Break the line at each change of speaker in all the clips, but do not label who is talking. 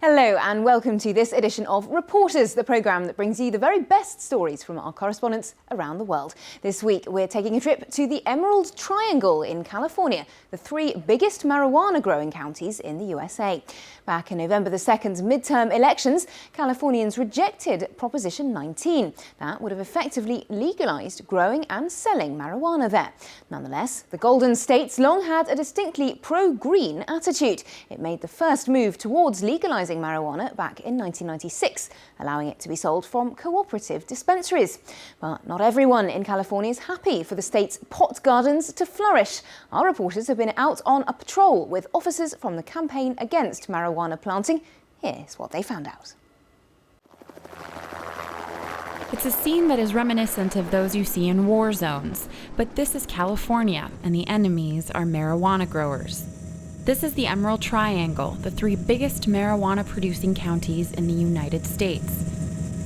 Hello and welcome to this edition of Reporters, the programme that brings you the very best stories from our correspondents around the world. This week we're taking a trip to the Emerald Triangle in California, the three biggest marijuana growing counties in the USA. Back in November the 2nd's midterm elections, Californians rejected Proposition 19. That would have effectively legalized growing and selling marijuana there. Nonetheless, the Golden State's long had a distinctly pro-green attitude. It made the first move towards legalizing marijuana back in 1996, allowing it to be sold from cooperative dispensaries. But not everyone in California is happy for the state's pot gardens to flourish. Our reporters have been out on a patrol with officers from the campaign against marijuana planting. Here's what they found out.
It's a scene that is reminiscent of those you see in war zones, but this is California, and the enemies are marijuana growers. This is the Emerald Triangle, the three biggest marijuana-producing counties in the United States.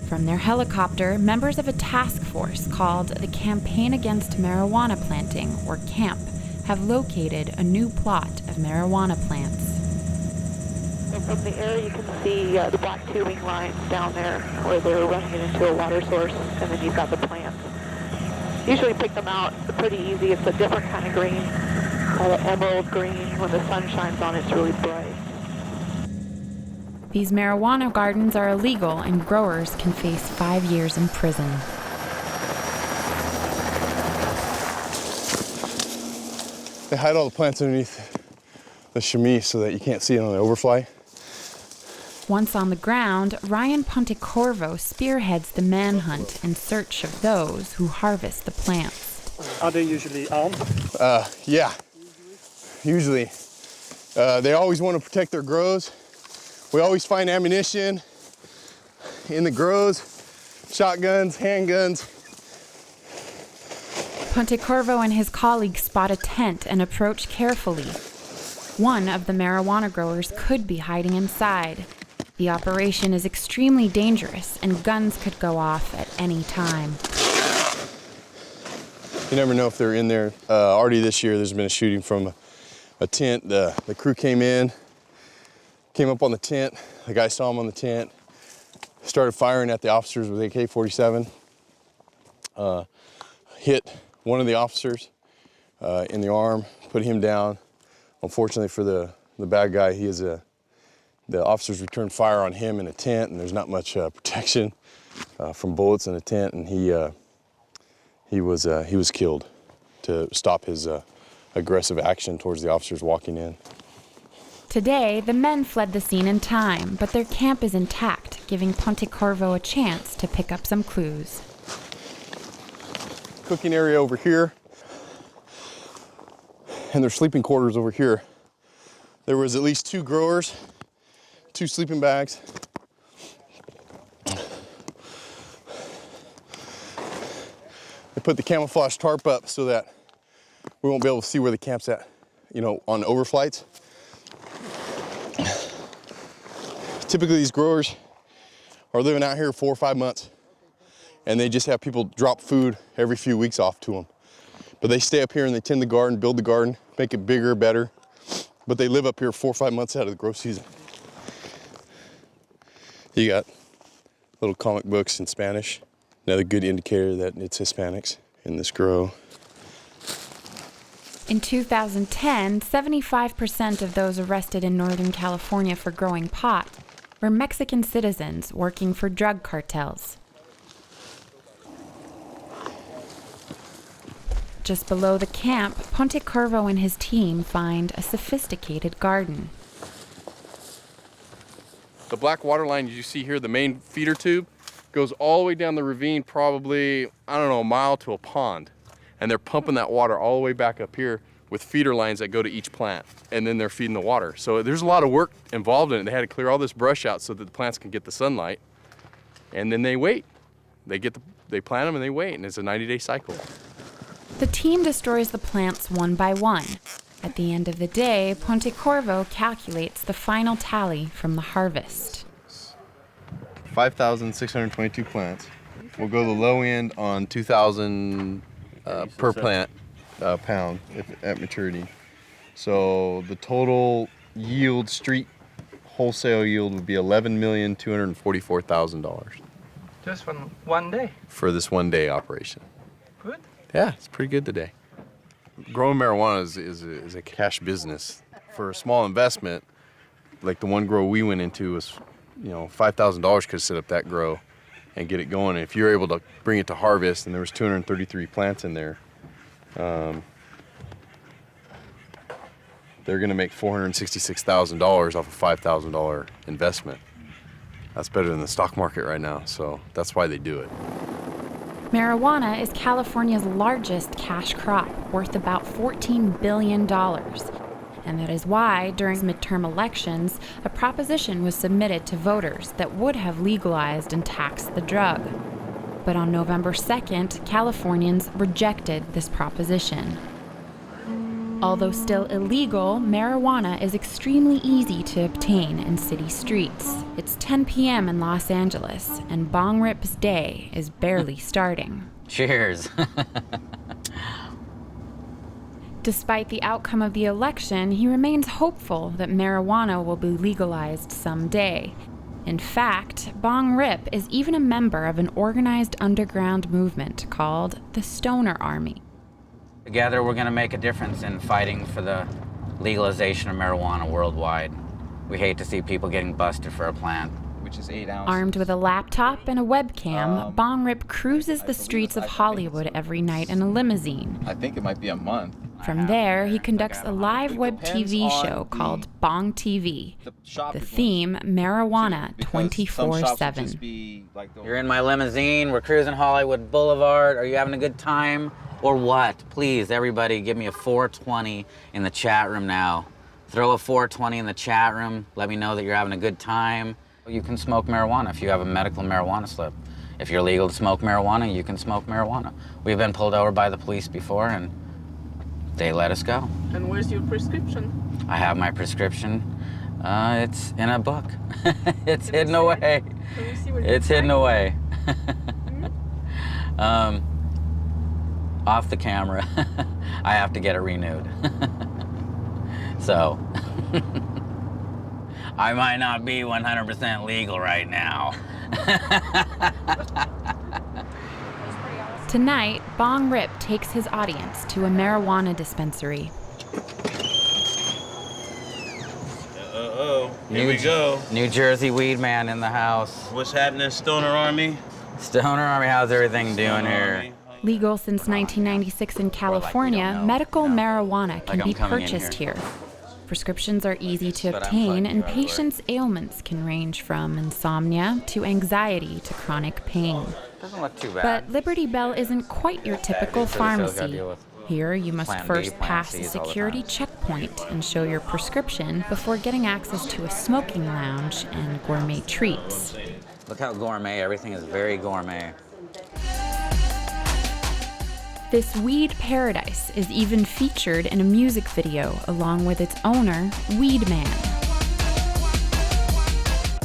From their helicopter, members of a task force called the Campaign Against Marijuana Planting, or C.A.M.P, have located a new plot of marijuana plants.
So from the air you can see the black tubing lines down there where they're running it into a water source, and then you've got the plants. Usually pick them out pretty easy. It's a different kind of green. Emerald green. When the sun shines on it, it's really bright.
These marijuana gardens are illegal and growers can face 5 years in prison.
They hide all the plants underneath the chemise so that you can't see it on the overfly.
Once on the ground, Ryan PONTECORVO spearheads the manhunt in search of those who harvest the plants.
Are they usually armed?
Yeah. Usually. They always want to protect their grows. We always find ammunition in the grows, shotguns, handguns.
PONTECORVO and his colleagues spot a tent and approach carefully. One of the marijuana growers could be hiding inside. The operation is extremely dangerous and guns could go off at any time.
You never know if they're in there. Already this year there's been a shooting from a tent. The crew came up on the tent. The guy saw him on the tent, started firing at the officers with AK-47, hit one of the officers in the arm, put him down. Unfortunately for the bad guy, the officers returned fire on him in a tent, and there's not much protection from bullets in a tent, and he was killed to stop his aggressive action towards the officers walking in.
Today, the men fled the scene in time, but their camp is intact, giving PONTECORVO a chance to pick up some clues.
Cooking area over here, and their sleeping quarters over here. There was at least 2 growers, 2 sleeping bags. They put the camouflage tarp up so that we won't be able to see where the camp's at, on overflights. Typically these growers are living out here 4 or 5 months, and they just have people drop food every few weeks off to them. But they stay up here and they tend the garden, build the garden, make it bigger, better. But they live up here 4 or 5 months out of the grow season. You got little comic books in Spanish. Another good indicator that it's Hispanics in this grow.
In 2010, 75% of those arrested in Northern California for growing pot were Mexican citizens working for drug cartels. Just below the camp, PONTECORVO and his team find a sophisticated garden.
The black water line you see here, the main feeder tube, goes all the way down the ravine, probably, a mile to a pond. And they're pumping that water all the way back up here with feeder lines that go to each plant. And then they're feeding the water. So there's a lot of work involved in it. They had to clear all this brush out so that the plants can get the sunlight. And then they wait. They plant them and they wait, and it's a 90-day cycle.
The team destroys the plants one by one. At the end of the day, PONTECORVO calculates the final tally from the harvest.
5,622 plants. We'll go the low end on 2,000 per plant pound at maturity. So the total yield street wholesale yield would be $11,244,000
Just for one day.
for this one-day operation.
Good.
Yeah, it's pretty good today. Growing marijuana is a cash business. For a small investment, like the one grow we went into was, $5,000 could set up that grow and get it going. And if you're able to bring it to harvest, and there was 233 plants in there, they're going to make $466,000 off a $5,000 investment. That's better than the stock market right now, so that's why they do it.
Marijuana is California's largest cash crop, worth about $14 billion. And that is why, during midterm elections, a proposition was submitted to voters that would have legalized and taxed the drug. But on November 2nd, Californians rejected this proposition. Although still illegal, marijuana is extremely easy to obtain in city streets. It's 10 p.m. in Los Angeles, and Bong Rip's day is barely starting.
Cheers.
Despite the outcome of the election, he remains hopeful that marijuana will be legalized someday. In fact, Bong Rip is even a member of an organized underground movement called the Stoner Army.
Together, we're going to make a difference in fighting for the legalization of marijuana worldwide. We hate to see people getting busted for a plant.
Which is 8 ounces.
Armed with a laptop and a webcam, Bong Rip cruises the streets of Hollywood every night in a limousine.
I think it might be a month.
From there, he conducts a live web TV show called Bong TV. The theme, marijuana 24/7.
You're in my limousine, we're cruising Hollywood Boulevard. Are you having a good time? Or what? Please, everybody, give me a 420 in the chat room now. Throw a 420 in the chat room. Let me know that you're having a good time. You can smoke marijuana if you have a medical marijuana slip. If you're legal to smoke marijuana, you can smoke marijuana. We've been pulled over by the police before, and they let us go.
And where's your prescription?
I have my prescription. It's in a book. It's hidden away.
Can we see what
It's hidden away. Off the camera. I have to get it renewed. So, I might not be 100% legal right now.
Tonight, Bong Rip takes his audience to a marijuana dispensary.
Here we go.
New Jersey Weedman in the house.
What's happening, Stoner Army?
Stoner Army, how's everything doing here?
Legal since 1996 in California, medical marijuana can be
coming in
purchased here. Prescriptions are easy to obtain, and patients' ailments can range from insomnia to anxiety to chronic pain.
Doesn't look too bad.
But Liberty Bell isn't quite your typical pharmacy. Here, you must
Plan B,
first
Plan
pass a
Cs all the
security
time.
checkpoint and show your prescription before getting access to a smoking lounge and gourmet treats.
Look how gourmet, everything is very gourmet.
This weed paradise is even featured in a music video along with its owner, Weedman.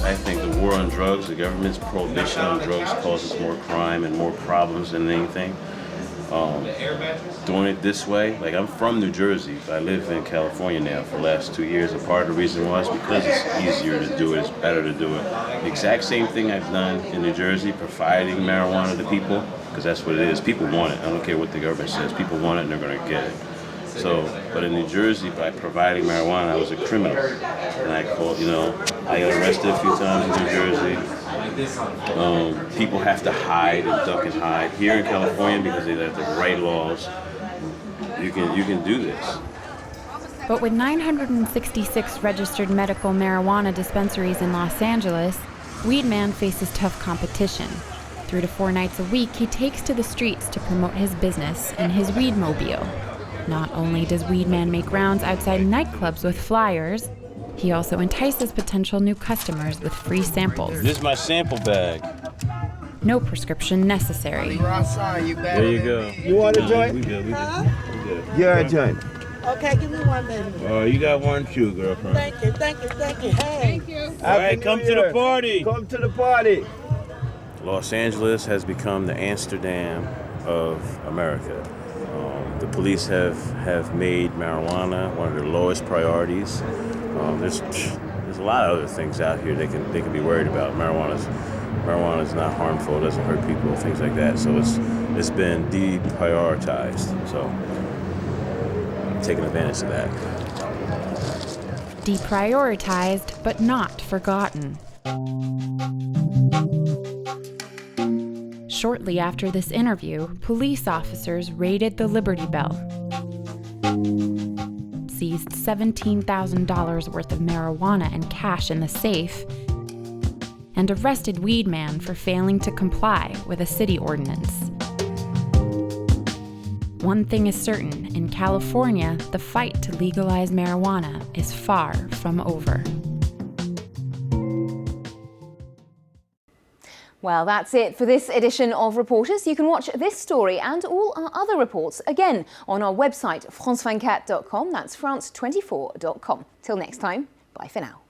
I think the war on drugs, the government's prohibition on drugs causes more crime and more problems than anything. Doing it this way, like I'm from New Jersey, but I live in California now for the last 2 years, and part of the reason was because it's easier to do it, it's better to do it. The exact same thing I've done in New Jersey, providing marijuana to people, because that's what it is. People want it. I don't care what the government says. People want it and they're going to get it. So, but in New Jersey, by providing marijuana, I was a criminal. And I called, I got arrested a few times in New Jersey. People have to hide and duck and hide. Here in California, because they have the right laws, you can do this.
But with 966 registered medical marijuana dispensaries in Los Angeles, Weedman faces tough competition. 3 to 4 nights a week, he takes to the streets to promote his business in his Weedmobile. Not only does Weedman make rounds outside nightclubs with flyers, he also entices potential new customers with free samples.
This is my sample bag.
No prescription necessary.
There you go.
You want a joint?
We good.
Yeah, a joint.
Okay, give me one, baby.
Oh, you got one too, girlfriend.
Thank you. Hey. Thank you.
All right, come to the party.
Come to the party.
Los Angeles has become the Amsterdam of America. The police have made marijuana one of their lowest priorities. There's There's a lot of other things out here they can be worried about. Marijuana is not harmful, it doesn't hurt people, things like that. So it's been deprioritized. So I'm taking advantage of that.
Deprioritized, but not forgotten. Shortly after this interview, police officers raided the Liberty Bell, seized $17,000 worth of marijuana and cash in the safe, and arrested Weedman for failing to comply with a city ordinance. One thing is certain, in California, the fight to legalize marijuana is far from over.
Well, that's it for this edition of Reporters. You can watch this story and all our other reports again on our website, france24.com. That's france24.com. Till next time, bye for now.